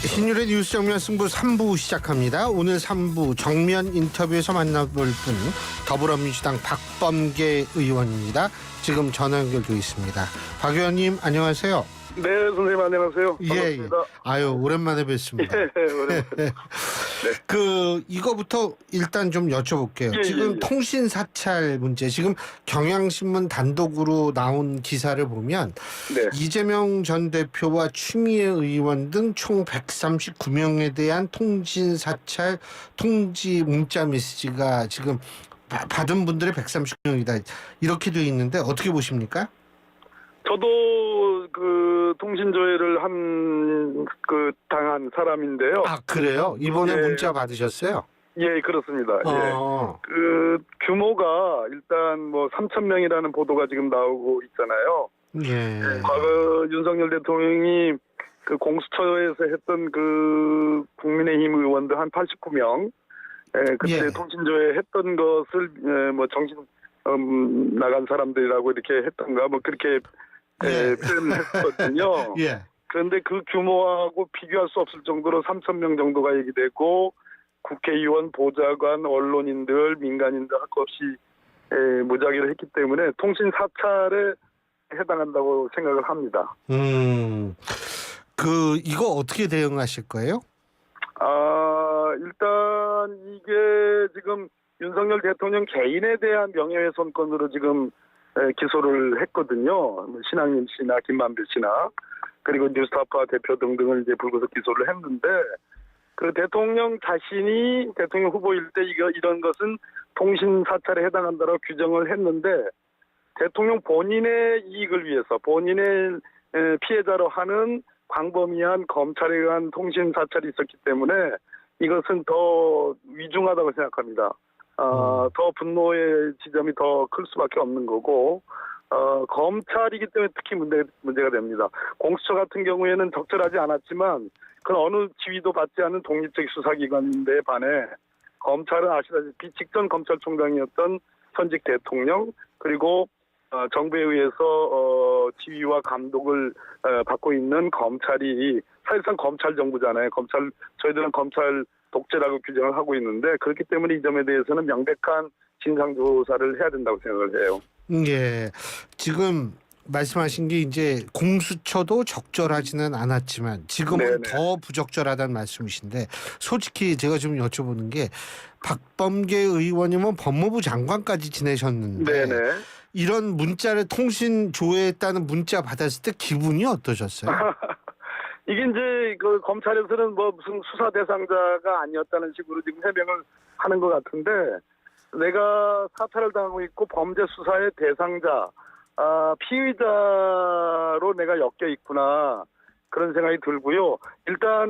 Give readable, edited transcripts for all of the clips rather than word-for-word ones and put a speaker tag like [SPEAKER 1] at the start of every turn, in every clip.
[SPEAKER 1] 신율의 뉴스 정면 승부 3부 시작합니다. 오늘 3부 정면 인터뷰에서 만나볼 분 더불어민주당 박범계 의원입니다. 지금 전화 연결되어 있습니다. 박 의원님 안녕하세요.
[SPEAKER 2] 네, 선생님 안녕하세요. 반갑습니다.
[SPEAKER 1] 아유 오랜만에 뵙습니다.
[SPEAKER 2] 오랜만에.
[SPEAKER 1] 이거부터 일단 좀 여쭤볼게요. 지금 통신 사찰 문제, 지금 경향신문 단독으로 나온 기사를 보면 이재명 전 대표와 추미애 의원 등 총 139명에 대한 통신 사찰 통지 문자 메시지가 지금 받은 분들이 139명이다 이렇게 되어 있는데 어떻게 보십니까?
[SPEAKER 2] 저도 그 통신 조회를 당한 사람인데요.
[SPEAKER 1] 아 그래요? 이번에 문자 받으셨어요?
[SPEAKER 2] 예, 그렇습니다. 그 규모가 일단 뭐 3,000명이라는 보도가 지금 나오고 있잖아요. 과거 윤석열 대통령이 그 공수처에서 했던 그 국민의힘 의원들 한 89명 그때 통신 조회 했던 것을 뭐 정신 나간 사람들이라고 이렇게 했던가 뭐 그렇게 표현했거든요. 그런데 그 규모하고 비교할 수 없을 정도로 3,000명 정도가 얘기되고 국회의원, 보좌관, 언론인들, 민간인들 할 것 없이 무작위로 했기 때문에 통신 사찰에 해당한다고 생각을 합니다.
[SPEAKER 1] 이거 어떻게 대응하실 거예요?
[SPEAKER 2] 일단 이게 지금 윤석열 대통령 개인에 대한 명예훼손건으로 지금 기소를 했거든요. 신학림 씨나 김만배 씨나 그리고 뉴스타파 대표 등등을 이제 불구속 기소를 했는데 그 대통령 자신이 대통령 후보일 때 이런 것은 통신 사찰에 해당한다고 규정을 했는데 대통령 본인의 이익을 위해서 본인의 피해자로 하는 광범위한 검찰에 의한 통신 사찰이 있었기 때문에 이것은 더 위중하다고 생각합니다. 더 분노의 지점이 더 클 수밖에 없는 거고, 검찰이기 때문에 특히 문제가 됩니다. 공수처 같은 경우에는 적절하지 않았지만, 그 어느 지위도 받지 않은 독립적 수사기관인데 반해, 검찰은 아시다시피 직전 검찰총장이었던 현직 대통령, 그리고 정부에 의해서 지휘와 감독을 받고 있는 검찰이 사실상 검찰 정부잖아요. 저희들은 검찰 독재라고 규정을 하고 있는데 그렇기 때문에 이 점에 대해서는 명백한 진상조사를 해야 된다고 생각을 해요.
[SPEAKER 1] 지금 말씀하신 게 이제 공수처도 적절하지는 않았지만 지금은 더 부적절하다는 말씀이신데 솔직히 제가 좀 여쭤보는 게 박범계 의원님은 법무부 장관까지 지내셨는데 이런 문자를 통신 조회했다는 문자 받았을 때 기분이 어떠셨어요?
[SPEAKER 2] 이게 이제 그 검찰에서는 뭐 무슨 수사 대상자가 아니었다는 식으로 지금 해명을 하는 것 같은데 내가 사찰을 당하고 있고 범죄 수사의 대상자, 피의자로 내가 엮여 있구나 그런 생각이 들고요. 일단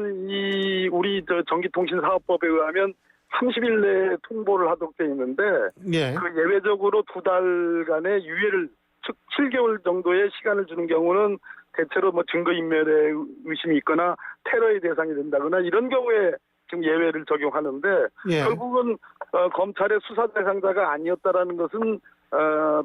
[SPEAKER 2] 우리 전기통신사업법에 의하면 30일 내에 통보를 하도록 되어 있는데 그 예외적으로 2달간의 유예를 즉 7개월 정도의 시간을 주는 경우는 대체로 뭐 증거인멸의 의심이 있거나 테러의 대상이 된다거나 이런 경우에 지금 예외를 적용하는데 결국은 검찰의 수사 대상자가 아니었다라는 것은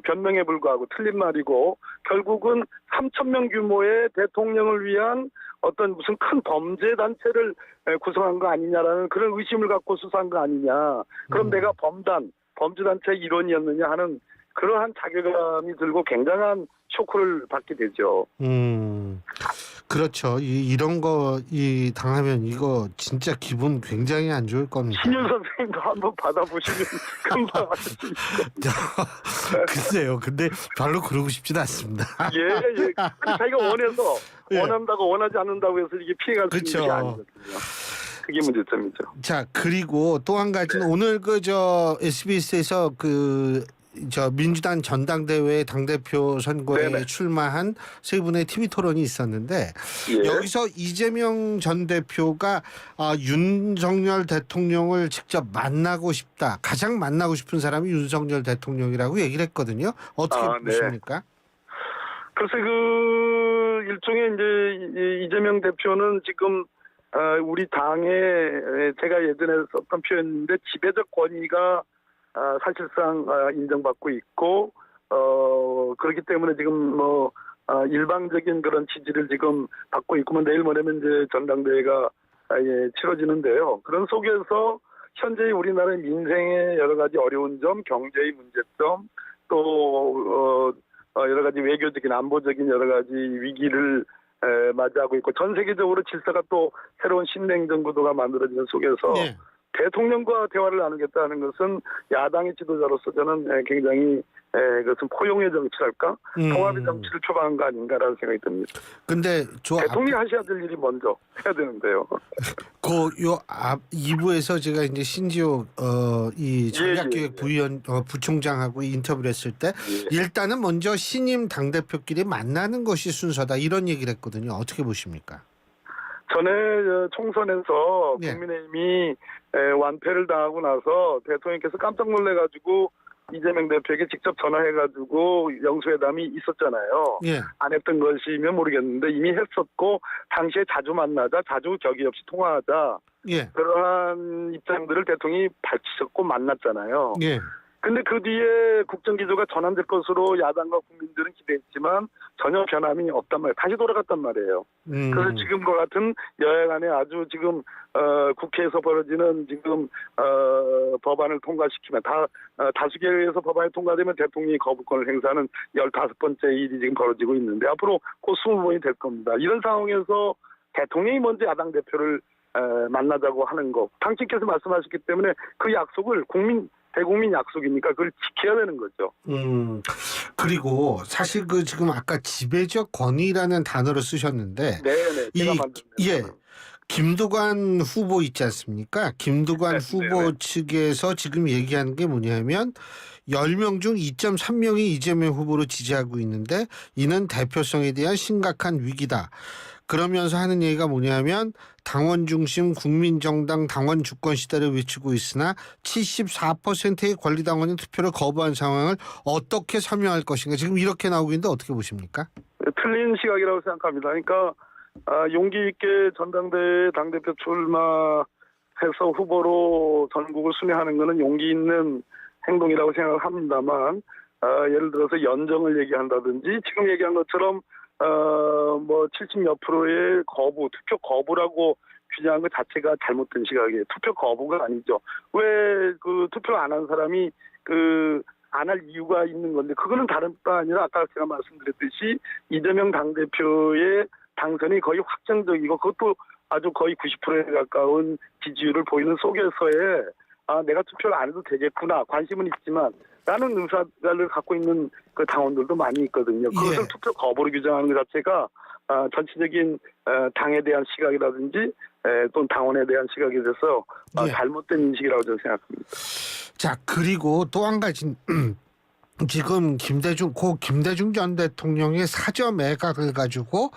[SPEAKER 2] 변명에 불과하고 틀린 말이고 결국은 3,000명 규모의 대통령을 위한 어떤 무슨 큰 범죄 단체를 구성한 거 아니냐라는 그런 의심을 갖고 수사한 거 아니냐. 그럼 내가 범죄 단체의 일원이었느냐 하는 그러한 자괴감이 들고 굉장한 쇼크를 받게 되죠.
[SPEAKER 1] 그렇죠. 이런 거 당하면 이거 진짜 기분 굉장히 안 좋을 겁니다.
[SPEAKER 2] 신윤 선생님도 한번 받아보시면 금방 아실 수 있어요.
[SPEAKER 1] 글쎄요. 근데 별로 그러고 싶진 않습니다.
[SPEAKER 2] 자기가 원해서 원한다고 원하지 않는다고 해서 이게 피해갈 수 있는 게 아니거든요. 그게 문제점이죠.
[SPEAKER 1] 자, 그리고 또 한 가지는 오늘 SBS에서 민주당 전당대회 당대표 선거에 출마한 세 분의 TV 토론이 있었는데 여기서 이재명 전 대표가 윤석열 대통령을 직접 만나고 싶다. 가장 만나고 싶은 사람이 윤석열 대통령이라고 얘기를 했거든요. 어떻게 보십니까?
[SPEAKER 2] 글쎄 일종의 이제 이재명 대표는 지금 우리 당에 제가 예전에 썼던 표현인데 지배적 권위가 사실상 인정받고 있고 그렇기 때문에 지금 일방적인 그런 지지를 지금 받고 있고 내일 모레면 이제 전당대회가 치러지는데요. 그런 속에서 현재 우리나라의 민생의 여러 가지 어려운 점, 경제의 문제점, 또 여러 가지 외교적인 안보적인 여러 가지 위기를 맞이하고 있고 전 세계적으로 질서가 또 새로운 신냉전 구도가 만들어지는 속에서
[SPEAKER 1] 네.
[SPEAKER 2] 대통령과 대화를 나누겠다는 것은 야당의 지도자로서 저는 굉장히 그것은 포용의 정치랄까 통합의 정치를 표방한 거 아닌가라는 생각이 듭니다.
[SPEAKER 1] 근데
[SPEAKER 2] 대통령이 하셔야 될 일이 먼저 해야 되는데요.
[SPEAKER 1] 앞 2부에서 제가 이제 신지호 이 전략기획 부위원 부총장하고 인터뷰를 했을 때 일단은 먼저 신임 당대표끼리 만나는 것이 순서다 이런 얘기를 했거든요. 어떻게 보십니까?
[SPEAKER 2] 전에 총선에서
[SPEAKER 1] 네.
[SPEAKER 2] 국민의힘이 완패를 당하고 나서 대통령께서 깜짝 놀래가지고 이재명 대표에게 직접 전화해가지고 영수회담이 있었잖아요.
[SPEAKER 1] 예.
[SPEAKER 2] 안 했던 것이면 모르겠는데 이미 했었고 당시에 자주 만나자, 자주 격의 없이 통화하자
[SPEAKER 1] 예.
[SPEAKER 2] 그러한 입장들을 대통령이 밝히셨고 만났잖아요.
[SPEAKER 1] 예.
[SPEAKER 2] 근데 그 뒤에 국정기조가 전환될 것으로 야당과 국민들은 기대했지만 전혀 변함이 없단 말이에요. 다시 돌아갔단 말이에요. 그래서 지금과 같은 여야 간에 아주 지금 국회에서 벌어지는 지금 법안을 통과시키면 다수결에 의해서 법안이 통과되면 대통령이 거부권을 행사하는 15번째 일이 지금 벌어지고 있는데 앞으로 곧 20번이 될 겁니다. 이런 상황에서 대통령이 먼저 야당 대표를 만나자고 하는 거 당신께서 말씀하셨기 때문에 그 약속을 대국민 약속이니까 그걸 지켜야 되는 거죠.
[SPEAKER 1] 그리고 사실 그 지금 아까 지배적 권위라는 단어를 쓰셨는데
[SPEAKER 2] 네네.
[SPEAKER 1] 김두관 후보 있지 않습니까? 김두관
[SPEAKER 2] 네,
[SPEAKER 1] 후보
[SPEAKER 2] 네네.
[SPEAKER 1] 측에서 지금 얘기하는 게 뭐냐면 10명 중 2.3명이 이재명 후보를 지지하고 있는데 이는 대표성에 대한 심각한 위기다. 그러면서 하는 얘기가 뭐냐면 당원 중심 국민정당 당원 주권 시대를 외치고 있으나 74%의 권리당원이 투표를 거부한 상황을 어떻게 설명할 것인가. 지금 이렇게 나오고 있는데 어떻게 보십니까?
[SPEAKER 2] 틀린 시각이라고 생각합니다. 그러니까 용기 있게 전당대회 당대표 출마해서 후보로 전국을 순회하는 것은 용기 있는 행동이라고 생각을 합니다만 예를 들어서 연정을 얘기한다든지 지금 얘기한 것처럼 70몇 프로의 투표 거부라고 규정한 것 자체가 잘못된 시각이에요. 투표 거부가 아니죠. 왜 그 투표 안 한 사람이 안 할 이유가 있는 건데 그거는 다른 바 아니라 아까 제가 말씀드렸듯이 이재명 당대표의 당선이 거의 확정적이고 그것도 아주 거의 90%에 가까운 지지율을 보이는 속에서의 내가 투표를 안 해도 되겠구나 관심은 있지만 라는 의사를 갖고 있는 그 당원들도 많이 있거든요. 그것을 투표 거부로 규정하는 것 자체가 전체적인 당에 대한 시각이라든지 또는 당원에 대한 시각에 대해서 잘못된 인식이라고 저는 생각합니다.
[SPEAKER 1] 자, 그리고 또 한 가지 지금 김대중 전 대통령의 사저 매각을 가지고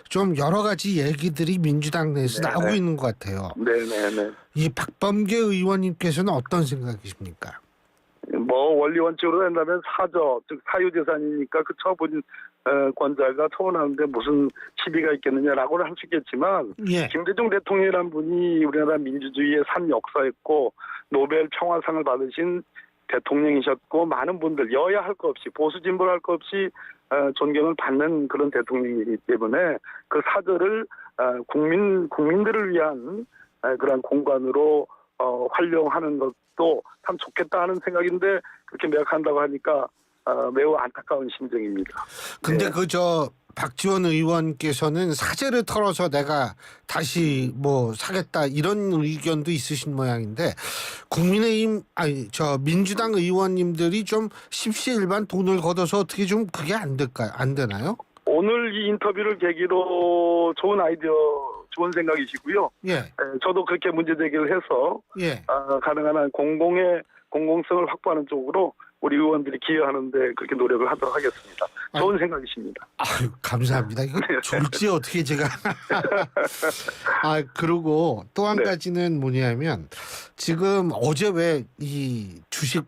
[SPEAKER 1] 좀 여러 가지 얘기들이 민주당 내에서 나오고 있는 것 같아요.
[SPEAKER 2] 네네네.
[SPEAKER 1] 이 박범계 의원님께서는 어떤 생각이십니까?
[SPEAKER 2] 원리 원칙으로 된다면 사저, 즉 사유재산이니까 그 처분 권자가 처분하는데 무슨 시비가 있겠느냐라고는 할 수 있겠지만 김대중 대통령이라는 분이 우리나라 민주주의의 산 역사였고 노벨 평화상을 받으신 대통령이셨고 많은 분들 여야 할 것 없이 보수 진보를 할 것 없이 존경을 받는 그런 대통령이기 때문에 그 사저를 국민들을 위한 그런 공간으로 활용하는 것도 참 좋겠다 하는 생각인데 그렇게 매각한다고 하니까 매우 안타까운 심정입니다.
[SPEAKER 1] 근데 박지원 의원께서는 사재를 털어서 내가 다시 사겠다 이런 의견도 있으신 모양인데 민주당 의원님들이 좀 십시일반 돈을 걷어서 어떻게 좀 그게 안 되나요? 오늘
[SPEAKER 2] 이 인터뷰를 계기로 좋은 아이디어, 좋은 생각이시고요. 저도 그렇게 문제 제기를 해서 가능한 한 공공성을 확보하는 쪽으로 우리 의원들이 기여하는데 그렇게 노력을 하도록 하겠습니다. 좋은 생각이십니다.
[SPEAKER 1] 아유, 감사합니다. 이거 좋을지 어떻게 제가. 그리고 또 한 가지는 뭐냐면 지금 어제 왜 이 주식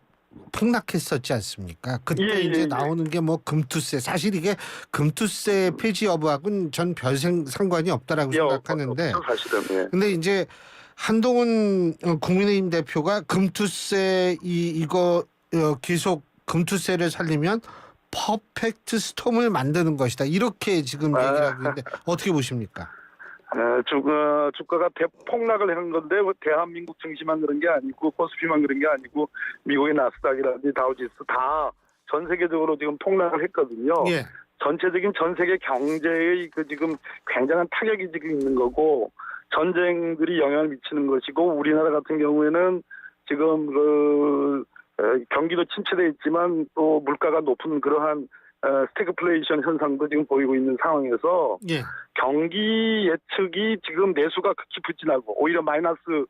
[SPEAKER 1] 폭락했었지 않습니까? 그때 이제 나오는 게 금투세. 사실 이게 금투세 폐지 여부하고는 전 별 상관이 없다라고 생각하는데.
[SPEAKER 2] 사실은.
[SPEAKER 1] 근데 이제 한동훈 국민의힘 대표가 금투세 이거 계속 금투세를 살리면 퍼펙트 스톰을 만드는 것이다. 이렇게 지금 얘기를 하고 있는데 어떻게 보십니까?
[SPEAKER 2] 주가가 대폭락을 한 건데 대한민국 증시만 그런 게 아니고 코스피만 그런 게 아니고 미국의 나스닥이라든지 다우지수 다 전 세계적으로 지금 폭락을 했거든요.
[SPEAKER 1] 예.
[SPEAKER 2] 전체적인 전 세계 경제의 그 지금 굉장한 타격이 지금 있는 거고 전쟁들이 영향을 미치는 것이고 우리나라 같은 경우에는 지금 경기도 침체돼 있지만 또 물가가 높은 그러한 스태그플레이션 현상도 지금 보이고 있는 상황에서
[SPEAKER 1] 예.
[SPEAKER 2] 경기 예측이 지금 내수가 극히 부진하고 오히려 마이너스로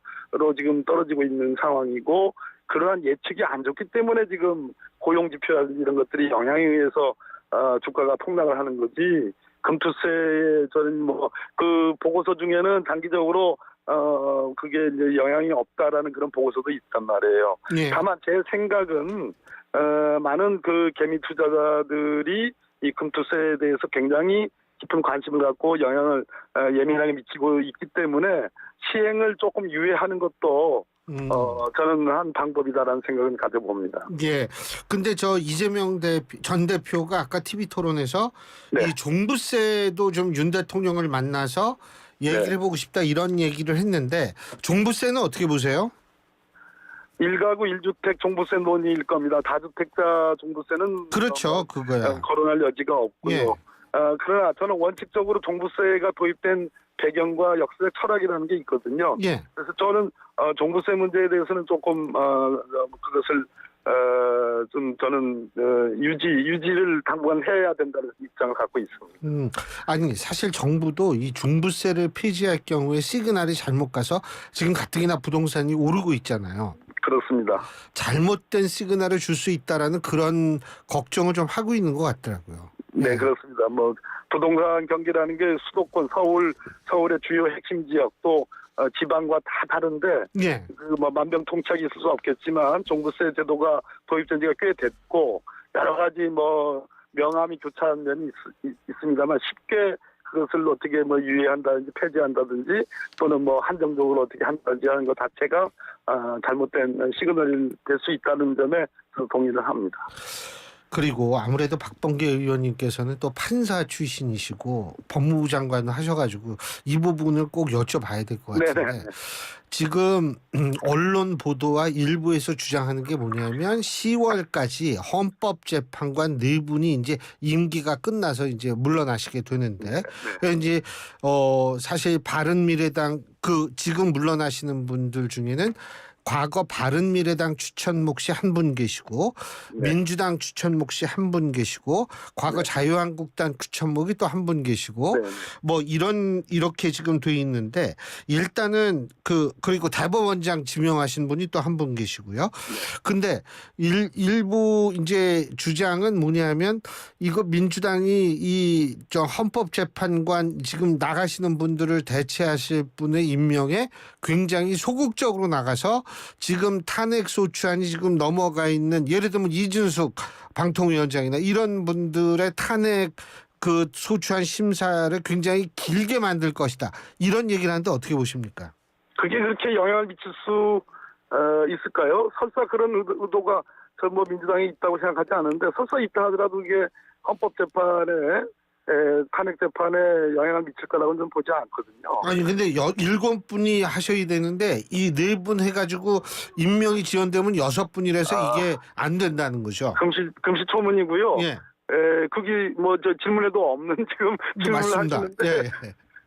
[SPEAKER 2] 지금 떨어지고 있는 상황이고 그러한 예측이 안 좋기 때문에 지금 고용 지표라든지 이런 것들이 영향에 의해서 주가가 폭락을 하는 거지. 금투세에 저는 그 보고서 중에는 단기적으로 그게 이제 영향이 없다라는 그런 보고서도 있단 말이에요.
[SPEAKER 1] 예.
[SPEAKER 2] 다만 제 생각은 많은 그 개미 투자자들이 이 금투세에 대해서 굉장히 깊은 관심을 갖고 영향을 예민하게 미치고 있기 때문에 시행을 조금 유예하는 것도 저는 한 방법이다라는 생각은 가져봅니다.
[SPEAKER 1] 예. 근데 저 이재명 전 대표가 아까 TV 토론에서
[SPEAKER 2] 네.
[SPEAKER 1] 이 종부세도 좀 윤 대통령을 만나서 얘기를
[SPEAKER 2] 네.
[SPEAKER 1] 해보고 싶다 이런 얘기를 했는데 종부세는 어떻게 보세요?
[SPEAKER 2] 1가구 1주택 종부세 논의일 겁니다. 다주택자 종부세는
[SPEAKER 1] 그렇죠. 그거야.
[SPEAKER 2] 거론할 여지가 없고요.
[SPEAKER 1] 예.
[SPEAKER 2] 그러나 저는 원칙적으로 종부세가 도입된 배경과 역사적 철학이라는 게 있거든요.
[SPEAKER 1] 예.
[SPEAKER 2] 그래서 저는 종부세 문제에 대해서는 조금 그것을 좀 저는 유지를 당분간 해야 된다는 입장을 갖고 있습니다.
[SPEAKER 1] 아니 사실 정부도 이 종부세를 폐지할 경우에 시그널이 잘못 가서 지금 가뜩이나 부동산이 오르고 있잖아요.
[SPEAKER 2] 그렇습니다.
[SPEAKER 1] 잘못된 시그널을 줄 수 있다라는 그런 걱정을 좀 하고 있는 것 같더라고요.
[SPEAKER 2] 네, 그렇습니다. 부동산 경기라는 게 수도권 서울의 주요 핵심 지역 또 지방과 다 다른데
[SPEAKER 1] 예.
[SPEAKER 2] 만병통치약이 있을 수 없겠지만 종부세 제도가 도입된 지가 꽤 됐고 여러 가지 명암이 교차한 면이 있습니다만 쉽게 그것을 어떻게 유예한다든지 폐지한다든지 또는 한정적으로 어떻게 한다든지 하는 것 자체가 잘못된 시그널이 될 수 있다는 점에 저는 동의를 합니다.
[SPEAKER 1] 그리고 아무래도 박범계 의원님께서는 또 판사 출신이시고 법무부 장관을 하셔가지고 이 부분을 꼭 여쭤봐야 될 것 같은데
[SPEAKER 2] 네네.
[SPEAKER 1] 지금 언론 보도와 일부에서 주장하는 게 뭐냐면 10월까지 헌법재판관 4분이 이제 임기가 끝나서 이제 물러나시게 되는데 이제 사실 바른미래당 지금 물러나시는 분들 중에는 과거 바른미래당 추천목 씨 한 분 계시고 민주당 추천목 씨 한 분 계시고 과거 자유한국당 추천목이 또 한 분 계시고 이렇게 지금 돼 있는데 일단은 그리고 대법원장 지명하신 분이 또 한 분 계시고요. 근데 일부 이제 주장은 뭐냐면 이거 민주당이 저 헌법재판관 지금 나가시는 분들을 대체하실 분의 임명에 굉장히 소극적으로 나가서 지금 탄핵 소추안이 지금 넘어가 있는 예를 들면 이준숙 방통위원장이나 이런 분들의 탄핵 소추안 심사를 굉장히 길게 만들 것이다. 이런 얘기를 하는데 어떻게 보십니까? 그게
[SPEAKER 2] 그렇게 영향을 미칠 수 있을까요? 설사 그런 의도가 민주당에 있다고 생각하지 않은데 설사 있다 하더라도 이게 헌법재판에 탄핵 재판에 영향을 미칠 거라고는 좀 보지 않거든요.
[SPEAKER 1] 아니 근데 7분이 하셔야 되는데 이 4분 해가지고 임명이 지연되면 6분이라서 이게 안 된다는 거죠.
[SPEAKER 2] 금시초문이고요.
[SPEAKER 1] 예.
[SPEAKER 2] 그게 저 질문에도 없는 지금 질문을
[SPEAKER 1] 맞습니다.
[SPEAKER 2] 하시는데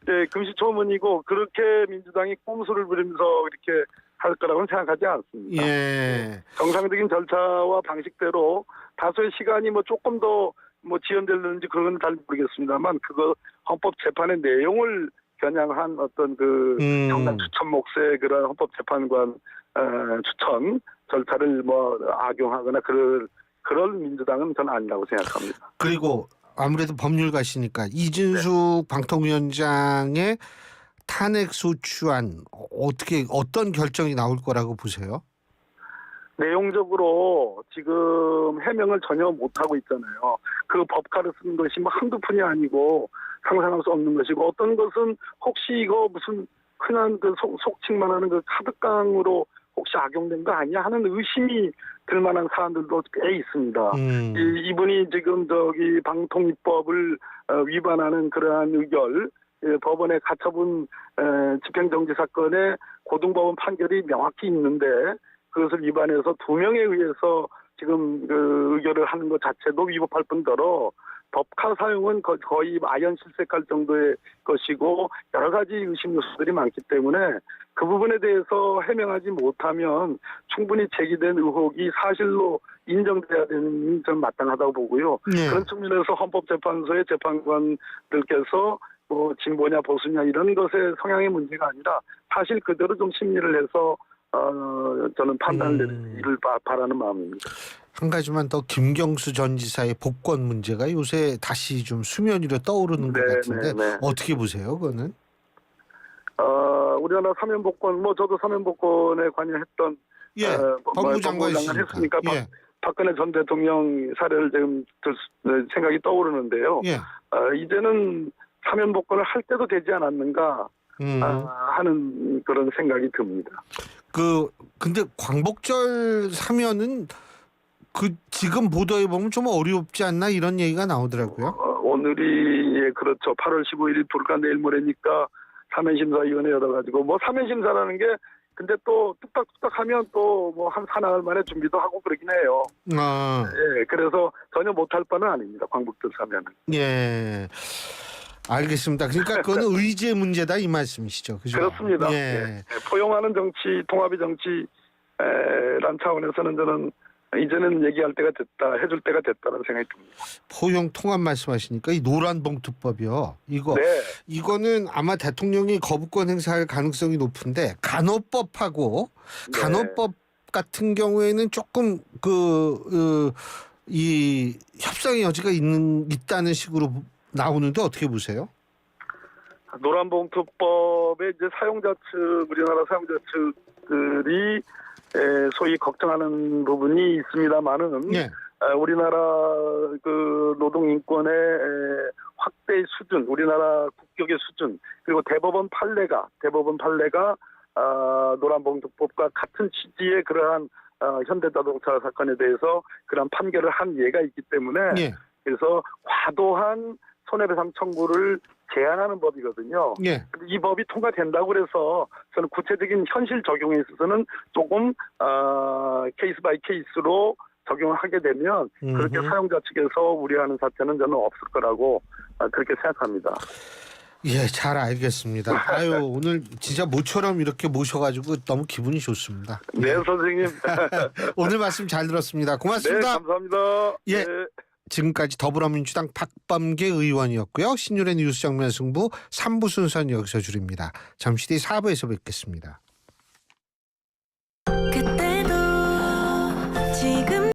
[SPEAKER 1] 예.
[SPEAKER 2] 금시초문이고 그렇게 민주당이 꼼수를 부리면서 이렇게 할 거라고는 생각하지 않습니다.
[SPEAKER 1] 예.
[SPEAKER 2] 정상적인 절차와 방식대로 다소의 시간이 조금 더 지연될는지 그건 잘 모르겠습니다만 그거 헌법재판의 내용을 겨냥한 어떤 정당 추천 몫의 그런 헌법재판관 추천 절차를 악용하거나 그럴 민주당은 저는 아니라고 생각합니다.
[SPEAKER 1] 그리고 아무래도 법률가시니까 이준숙 방통위원장의 탄핵 소추안 어떤 결정이 나올 거라고 보세요?
[SPEAKER 2] 내용적으로 지금 해명을 전혀 못하고 있잖아요. 그 법카를 쓴 것이 한두 푼이 아니고 상상할 수 없는 것이고 어떤 것은 혹시 이거 무슨 흔한 속칭만 하는 카드깡으로 혹시 악용된 거 아니야 하는 의심이 들 만한 사안들도 꽤 있습니다. 이분이 지금 방통위법을 위반하는 그러한 의결 법원의 가처분 집행정지 사건의 고등법원 판결이 명확히 있는데 그것을 위반해서 2명에 의해서 지금 그 의결을 하는 것 자체도 위법할 뿐더러 법카 사용은 거의 아연 실색할 정도의 것이고 여러 가지 의심 요소들이 많기 때문에 그 부분에 대해서 해명하지 못하면 충분히 제기된 의혹이 사실로 인정돼야 되는 점 마땅하다고 보고요.
[SPEAKER 1] 네.
[SPEAKER 2] 그런 측면에서 헌법재판소의 재판관들께서 뭐 진보냐 보수냐 이런 것의 성향의 문제가 아니라 사실 그대로 좀 심리를 해서 저는 판단을 내리기를 바라는 마음입니다.
[SPEAKER 1] 한 가지만 더 김경수 전 지사의 복권 문제가 요새 다시 좀 수면 위로 떠오르는 것 같은데 어떻게 보세요, 그거는?
[SPEAKER 2] 우리나라 사면복권, 뭐 저도 사면복권에 관여했던
[SPEAKER 1] 법무장관이시니까.
[SPEAKER 2] 했으니까 박근혜 전 대통령 사례를 지금 생각이 떠오르는데요. 이제는 사면복권을 할 때도 되지 않았는가 하는 그런 생각이 듭니다.
[SPEAKER 1] 근데 광복절 사면은 지금 보도에 보면 좀 어렵지 않나 이런 얘기가 나오더라고요.
[SPEAKER 2] 오늘이 그렇죠. 8월 15일이 불과 내일 모레니까 사면심사위원회 열어가지고 뭐 사면심사라는 게 근데 또 뚝딱뚝딱 하면 또 뭐 한 사나흘 만에 준비도 하고 그러긴 해요. 그래서 전혀 못할 바는 아닙니다. 광복절 사면은.
[SPEAKER 1] 예. 알겠습니다. 그러니까 그거는 의지의 문제다 이 말씀이시죠, 그죠?
[SPEAKER 2] 그렇습니다. 포용하는 정치, 통합의 정치란 차원에서는 저는 이제는 얘기할 때가 됐다, 해줄 때가 됐다는 생각이 듭니다.
[SPEAKER 1] 포용 통합 말씀하시니까 이 노란봉투법이요. 이거는 아마 대통령이 거부권 행사할 가능성이 높은데 간호법하고 간호법 같은 경우에는 조금 이 협상의 여지가 있다는 식으로 나오는데 어떻게 보세요?
[SPEAKER 2] 노란봉투법의 이제 우리나라 사용자 측들이 소위 걱정하는 부분이 있습니다만은 우리나라 그 노동 인권의 확대 수준, 우리나라 국격의 수준, 그리고 대법원 판례가 노란봉투법과 같은 취지의 그러한 현대자동차 사건에 대해서 그런 판결을 한 예가 있기 때문에 그래서 과도한 손해배상 청구를 제한하는 법이거든요. 이 법이 통과된다고 해서 저는 구체적인 현실 적용에 있어서는 조금 케이스 바이 케이스로 적용을 하게 되면 그렇게 사용자 측에서 우려하는 사태는 저는 없을 거라고 그렇게 생각합니다.
[SPEAKER 1] 예, 잘 알겠습니다. 오늘 진짜 모처럼 이렇게 모셔가지고 너무 기분이 좋습니다.
[SPEAKER 2] 네, 선생님.
[SPEAKER 1] 오늘 말씀 잘 들었습니다. 고맙습니다.
[SPEAKER 2] 네, 감사합니다.
[SPEAKER 1] 예. 지금까지 더불어민주당 박범계 의원이었고요. 신율의 뉴스 정면 승부 3부 순서는 여기서 줄입니다. 잠시 뒤 4부에서 뵙겠습니다.
[SPEAKER 3] 그때도 지금